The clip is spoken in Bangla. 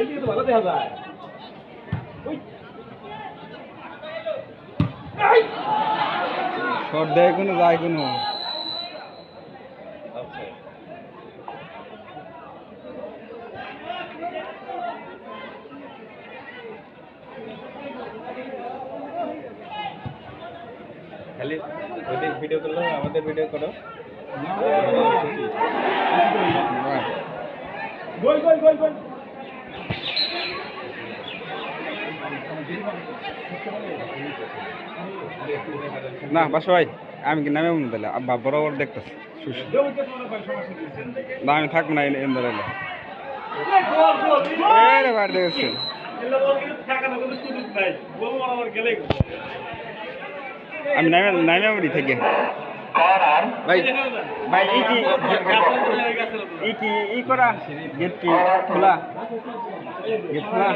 এদিকে তো ভালো দেখা যায়। ওই শর্ট দেয় কোনো যায় কোনো খালি ওদের ভিডিও করলো আমাদের ভিডিও করো। গোল গোল গোল গোল। না বাসা ভাই আমি কি নামে মনে দিলে আব্বা বরাবর দেখতেছি না আমি থাকবো না এনে ধরে বার দেখেছি আমি নামে নামে বাড়ি থেকে ভাই ভাই ই করা গেট কি খোলা গেট খোলা